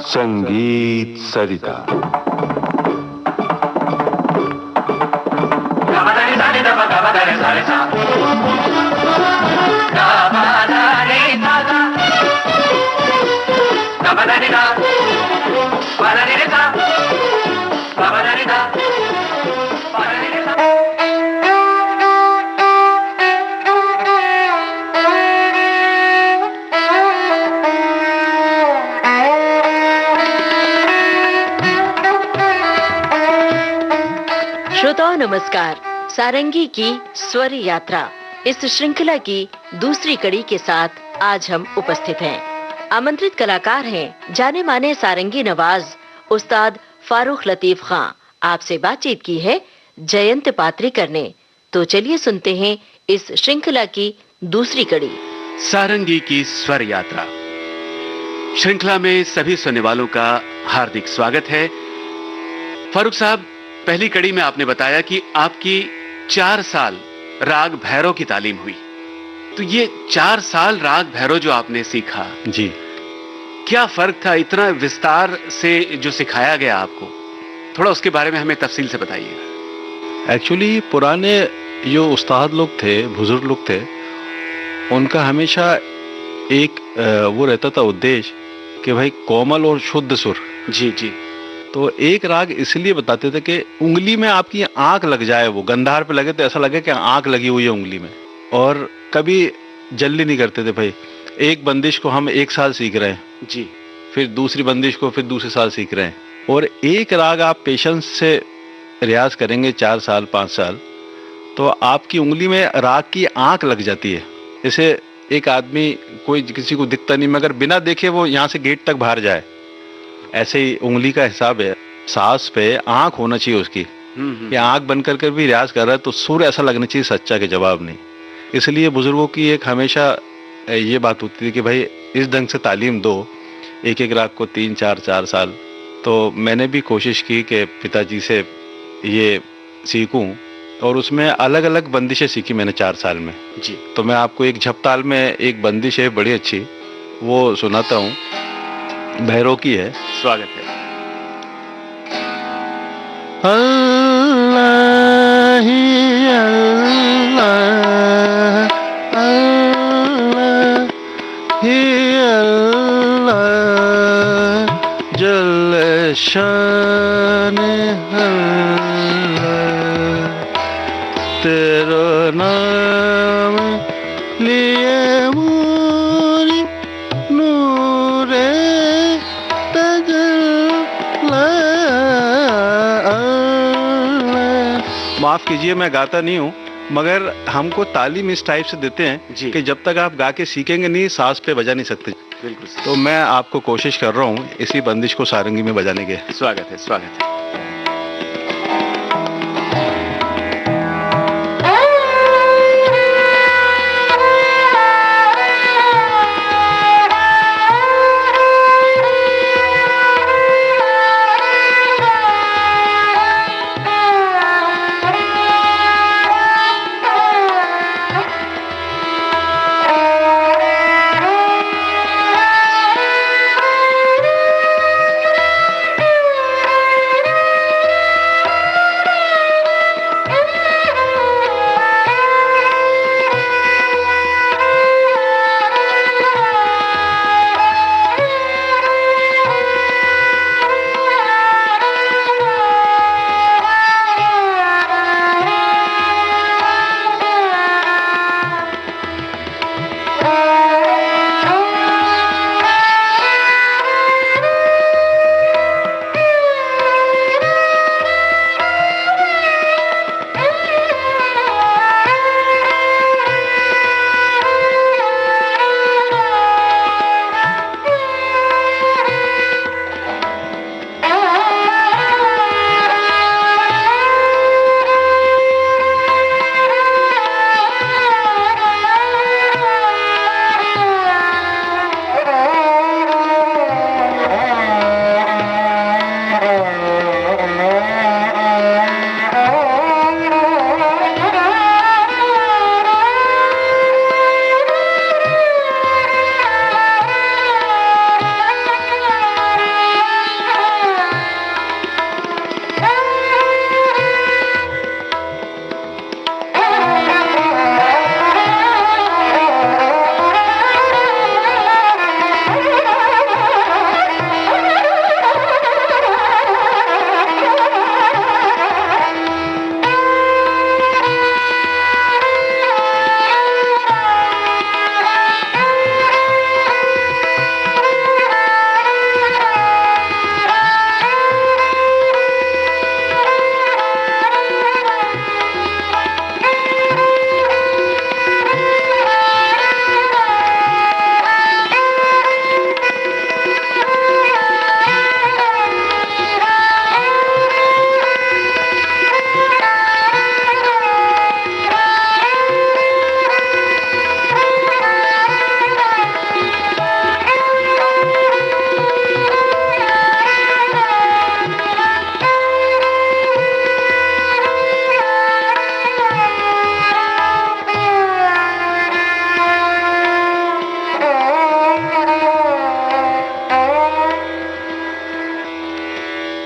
संगीत सरिता। श्रोताओं नमस्कार। सारंगी की स्वर यात्रा इस श्रृंखला की दूसरी कड़ी के साथ आज हम उपस्थित हैं। आमंत्रित कलाकार हैं जाने माने सारंगी नवाज उस्ताद फारूक लतीफ खां। आपसे बातचीत की है जयंत पात्रीकर ने। तो चलिए सुनते हैं इस श्रृंखला की दूसरी कड़ी, सारंगी की स्वर यात्रा। श्रृंखला में सभी सुनने वालों का हार्दिक स्वागत है। फारूक साहब, पहली कड़ी में आपने बताया कि आपकी 4 साल राग भैरव की तालीम हुई। तो ये 4 साल राग भैरव जो आपने सीखा जी, क्या फर्क था इतना विस्तार से जो सिखाया गया आपको? थोड़ा उसके बारे में हमें तफसील से बताइए। एक्चुअली पुराने जो उस्ताद लोग थे, बुजुर्ग लोग थे, उनका हमेशा एक वो रहता था उद्देश्य कि भाई कोमल और शुद्ध सुर। जी जी। तो एक राग इसलिए बताते थे कि उंगली में आपकी आंख लग जाए, वो गंधार पे लगे तो ऐसा लगे कि आंख लगी हुई है उंगली में। और कभी जल्दी नहीं करते थे। भाई एक बंदिश को हम 1 साल सीख रहे हैं जी, फिर दूसरी बंदिश को फिर दूसरे साल सीख रहे हैं, और एक राग आप पेशेंस से रियाज करेंगे 4 साल 5 साल, तो आपकी उंगली में राग की आंख लग जाती है। जैसे एक आदमी, कोई किसी को दिखता नहीं मगर बिना देखे वो यहाँ से गेट तक बाहर जाए, ऐसे ही उंगली का हिसाब है। सांस पे आंख होना चाहिए उसकी, कि आंख बंद कर भी रियाज कर रहा है तो सुर ऐसा लगना चाहिए सच्चा के जवाब नहीं। इसलिए बुजुर्गों की एक हमेशा ये बात होती थी कि भाई इस ढंग से तालीम दो, एक एक राग को 3-4 साल। तो मैंने भी कोशिश की कि पिताजी से ये सीखूं, और उसमें अलग अलग बंदिशें सीखी मैंने 4 साल में जी। तो मैं आपको एक झपताल में एक बंदिश है बड़ी अच्छी, वो सुनाता हूँ, भैरव की है। स्वागत है। अल्लाह ही अल्लाह, अल्लाह ही अल्लाह, जल शान अल्लाह, तेरा नाम लिए मोरी नूरे माफ कीजिए मैं गाता नहीं हूँ, मगर हमको तालीम इस टाइप से देते हैं कि जब तक आप गा के सीखेंगे नहीं, सांस पे बजा नहीं सकते। बिल्कुल। तो मैं आपको कोशिश कर रहा हूँ इसी बंदिश को सारंगी में बजाने के। स्वागत है, स्वागत है।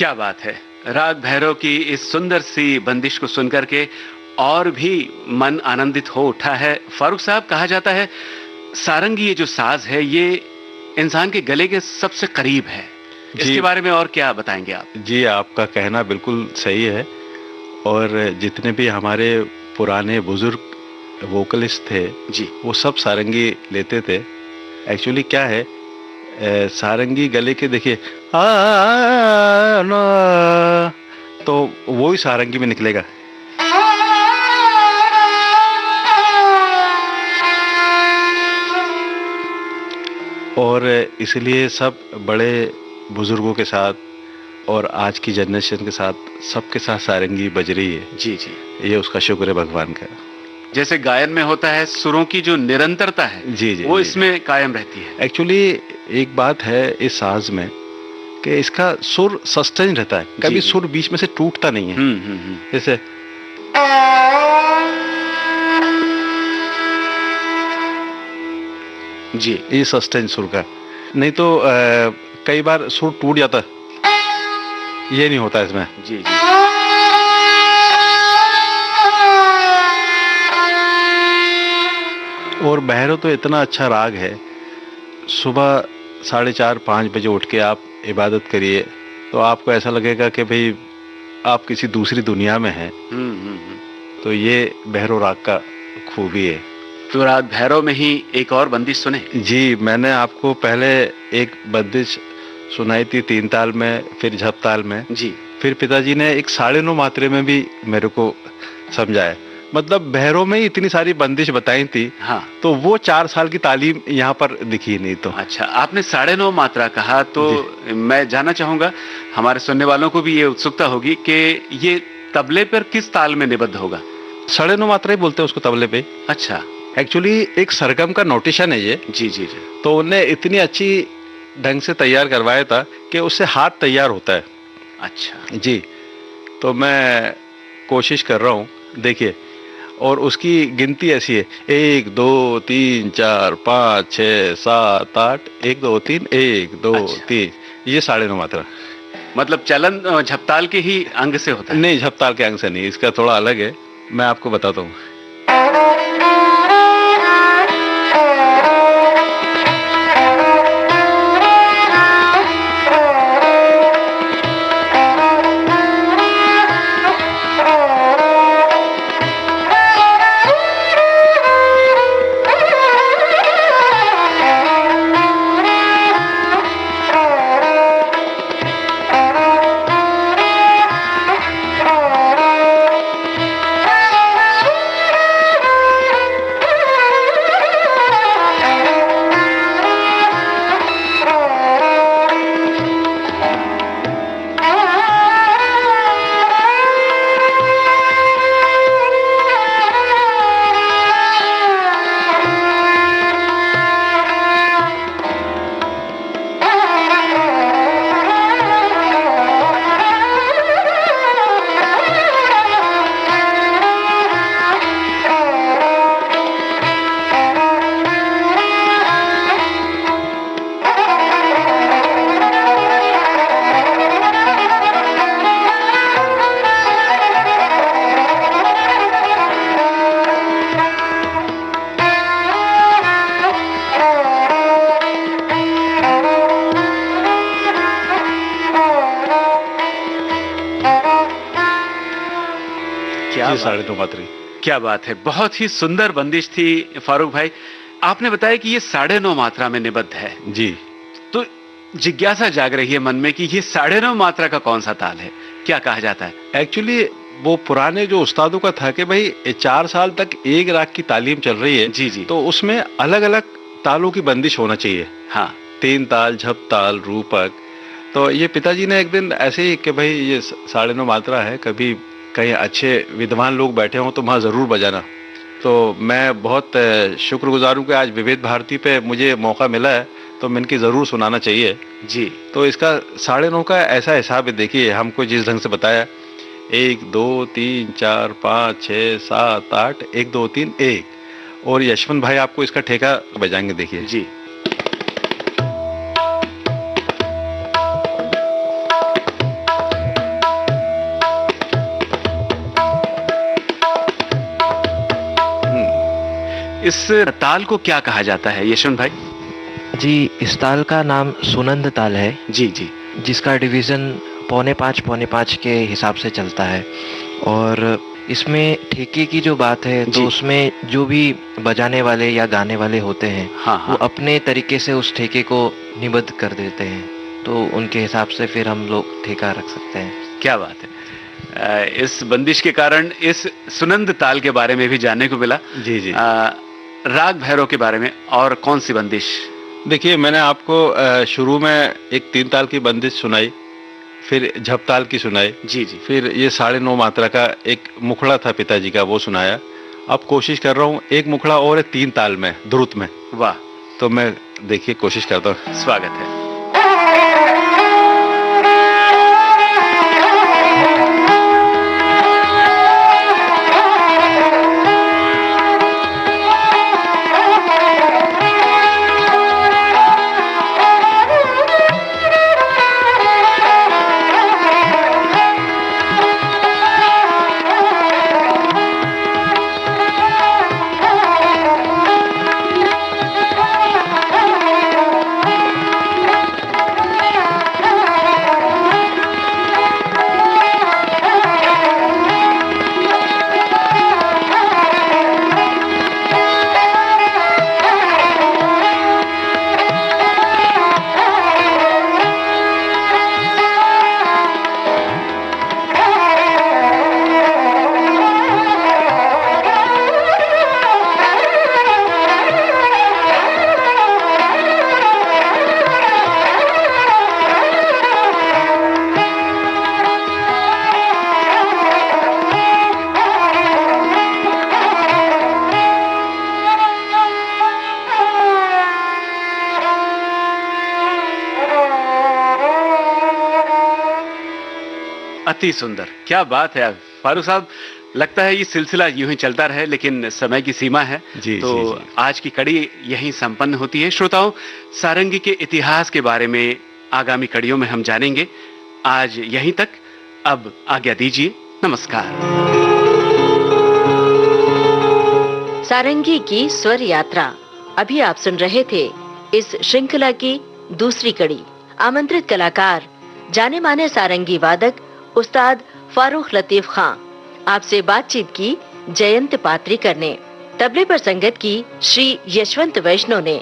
क्या बात है। राग भैरव की इस सुंदर सी बंदिश को सुनकर के और भी मन आनंदित हो उठा है। फारूक साहब, कहा जाता है सारंगी ये जो साज है ये इंसान के गले के सबसे करीब है। इसके बारे में और क्या बताएंगे आप? जी, आपका कहना बिल्कुल सही है। और जितने भी हमारे पुराने बुजुर्ग वोकलिस्ट थे जी, वो सब सारंगी लेते थे। एक्चुअली क्या है, सारंगी गले के देखिए ना, तो वो ही सारंगी में निकलेगा। और इसलिए सब बड़े बुजुर्गों के साथ और आज की जनरेशन के साथ सबके साथ सारंगी बज रही है। जी जी, ये उसका शुक्र है भगवान का। जैसे गायन में होता है सुरों की जो निरंतरता है जी जी, वो जी, इसमें कायम रहती है। एक्चुअली एक बात है इस साज में कि इसका सुर सस्टेन रहता है, कभी जी। सुर बीच में से टूटता नहीं है। जैसे जी, ये सस्टेन सुर का, नहीं तो कई बार सुर टूट जाता है, ये नहीं होता इसमें। जी जी, और भैरव तो इतना अच्छा राग है, सुबह 4:30-5 बजे उठ के आप इबादत करिए तो आपको ऐसा लगेगा कि भाई आप किसी दूसरी दुनिया में हैं। तो ये भैरव राग का खूबी है। तो राग भैरव में ही एक और बंदिश सुने। जी, मैंने आपको पहले एक बंदिश सुनाई थी 3 ताल में, फिर झप ताल में। जी, फिर पिताजी ने एक 9.5 मात्रे में भी मेरे को समझाया। मतलब भैरव में ही इतनी सारी बंदिश बताई थी, हाँ। तो वो 4 साल की तालीम यहाँ पर दिखी नहीं। तो अच्छा, आपने 9.5 मात्रा कहा तो मैं जानना चाहूंगा, हमारे सुनने वालों को भी ये उत्सुकता होगी कि ये तबले पर किस ताल में निबद्ध होगा? 9.5 मात्रा ही बोलते हैं उसको तबले पे। अच्छा, एक्चुअली एक सरगम का नोटेशन है ये। जी जी जी, तो उन्हें इतनी अच्छी ढंग से तैयार करवाया था कि उससे हाथ तैयार होता है। अच्छा जी, तो मैं कोशिश कर रहा हूँ, देखिए। और उसकी गिनती ऐसी है, 1 2 3 4 5 6 7 8, 1 2 3 1 2 अच्छा। 3, ये 9.5 मात्रा। मतलब चलन झपताल के ही अंग से होता है? नहीं, झपताल के अंग से नहीं, इसका थोड़ा अलग है, मैं आपको बताता हूँ। क्या ये बात 9.5 मात्रा। क्या बात है, बहुत ही सुंदर बंदिश थी फारूक भाई। आपने बताया कि ये 9.5 मात्रा में निबद्ध है, जी, तो जिज्ञासा जाग रही है मन में कि ये 9.5 मात्रा का कौन सा ताल है, क्या कहा जाता है? एक्चुअली वो पुराने जो उस्तादों का था कि भाई 4 साल तक एक राग की तालीम चल रही है। जी जी, तो उसमें अलग अलग तालों की बंदिश होना चाहिए। हाँ 3 ताल, झप ताल, रूपक। तो ये पिताजी ने एक दिन ऐसे ही कि भाई ये 9.5 मात्रा है, कभी कहीं अच्छे विद्वान लोग बैठे हों तो वहाँ ज़रूर बजाना। तो मैं बहुत शुक्रगुजार हूँ कि आज विविध भारती पे मुझे मौका मिला है, तो मैं इनकी ज़रूर सुनाना चाहिए। जी, तो इसका 9.5 का ऐसा हिसाब है, देखिए हमको जिस ढंग से बताया, 1 2 3 4 5 6 7 8, 1 2 3 1। और यशवंत भाई आपको इसका ठेका बजाएंगे, देखिए। जी, इस ताल को क्या कहा जाता है यशवंत भाई? जी, इस ताल का नाम सुनंद ताल है, जी जी। जिसका डिवीज़न पौने पाँच के हिसाब से चलता है। और इसमें ठेके की जो बात है, जी। तो उसमें जो भी बजाने वाले या गाने वाले होते हैं, हाँ वो हाँ। अपने तरीके से उस ठेके को निबद्ध कर देते हैं, तो उनके हिसाब से फिर हम लोग ठेका रख सकते हैं। क्या बात है। इस बंदिश के कारण इस सुनंद ताल के बारे में भी जानने को मिला। जी जी। राग भैरव के बारे में और कौन सी बंदिश? देखिए, मैंने आपको शुरू में एक 3 ताल की बंदिश सुनाई, फिर झपताल की सुनाई, जी जी। फिर ये 9.5 मात्रा का एक मुखड़ा था पिताजी का, वो सुनाया। अब कोशिश कर रहा हूँ एक मुखड़ा और एक 3 ताल में, द्रुत में। वाह, तो मैं देखिए कोशिश करता हूँ। स्वागत है। अति सुंदर, क्या बात है फारूक साहब। लगता है ये सिलसिला यूं ही चलता रहे, लेकिन समय की सीमा है। जी, तो जी, जी। आज की कड़ी यहीं संपन्न होती है। श्रोताओं, सारंगी के इतिहास के बारे में आगामी कड़ियों में हम जानेंगे। आज यहीं तक, अब आज्ञा दीजिए, नमस्कार। सारंगी की स्वर यात्रा अभी आप सुन रहे थे। इस श्रृंखला की दूसरी कड़ी। आमंत्रित कलाकार जाने माने सारंगी वादक उस्ताद फारूक लतीफ खां। आपसे बातचीत की जयंत पात्रीकर ने। तबले पर संगत की श्री यशवंत वैष्णव ने।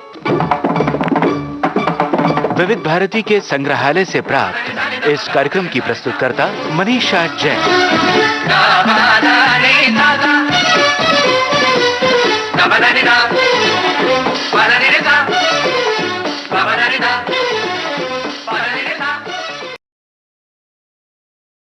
विविध भारती के संग्रहालय से प्राप्त इस कार्यक्रम की प्रस्तुतकर्ता मनीषा जैन।